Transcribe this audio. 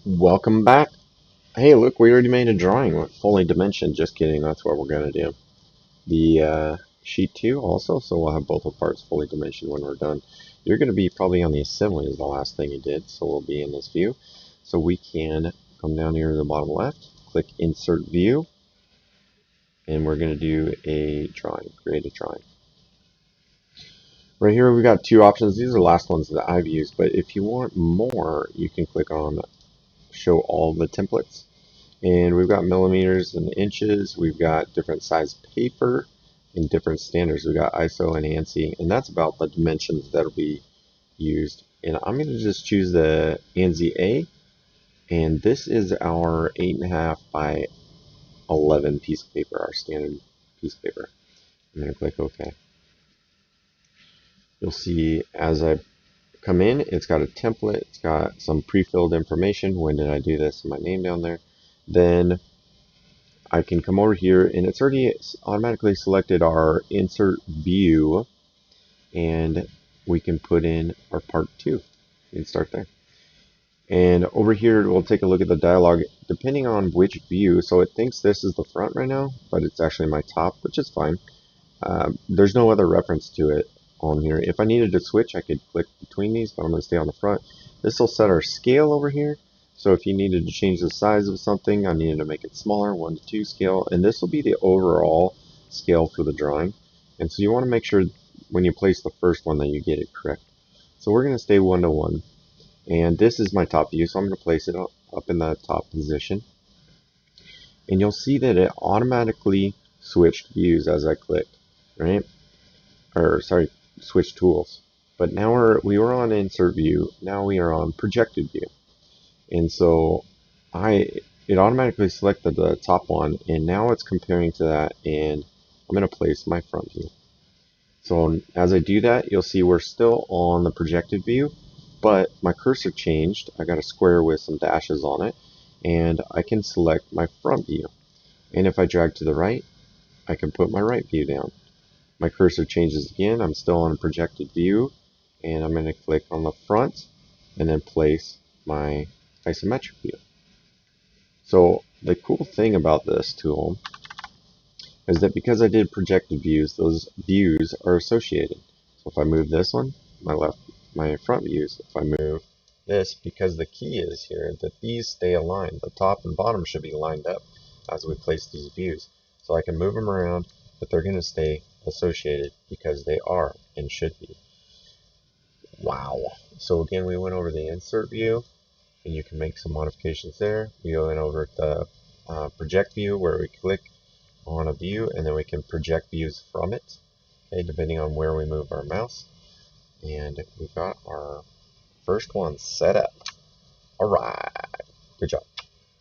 Welcome back. Hey, look, we already made a drawing with fully dimensioned. Just kidding, that's what we're going to do. The sheet 2 also, so we'll have both the parts fully dimensioned when we're done. You're going to be probably on the assembly is the last thing you did, so we'll be in this view. So we can come down here to the bottom left, click Insert View, and we're going to do a drawing, create a drawing. Right here we've got two options. These are the last ones that I've used, but if you want more, you can click on Show All the Templates. And we've got millimeters and inches. We've got different size paper and different standards. We've got ISO and ANSI, and that's about the dimensions that'll be used. And I'm going to just choose the ANSI A, and this is our 8.5 by 11 piece of paper, our standard piece of paper. I'm going to click OK. You'll see as I come in, it's got a template, it's got some pre-filled information. When did I do this? My name down there. Then I can come over here and it's already automatically selected our insert view, and we can put in our part 2 and start there. And over here we'll take a look at the dialog depending on which view. So it thinks this is the front right now, but it's actually my top, which is fine. There's no other reference to it on here. If I needed to switch, I could click between these, but I'm going to stay on the front. This will set our scale over here. So if you needed to change the size of something, I needed to make it smaller, 1:2 scale, and this will be the overall scale for the drawing. And so you want to make sure when you place the first one that you get it correct. So we're going to stay 1:1, and this is my top view, so I'm going to place it up in the top position. And you'll see that it automatically switched views as I clicked, right? Or sorry, switch tools. But now we were on insert view, now we are on projected view. And so it automatically selected the top one, and now it's comparing to that, and I'm going to place my front view. So as I do that, you'll see we're still on the projected view, but my cursor changed. I got a square with some dashes on it, and I can select my front view. And if I drag to the right, I can put my right view down. My cursor changes again. I'm still on a projected view, and I'm going to click on the front and then place my isometric view. So the cool thing about this tool is that because I did projected views, those views are associated. So if I move this one, my front views. If I move this, because the key is here that these stay aligned. The top and bottom should be lined up as we place these views. So I can move them around, but they're going to stay associated because they are and should be. Wow. So again, we went over the insert view, and you can make some modifications there. We went over the project view, where we click on a view and then we can project views from it, okay, depending on where we move our mouse. And we've got our first one set up. Alright, good job.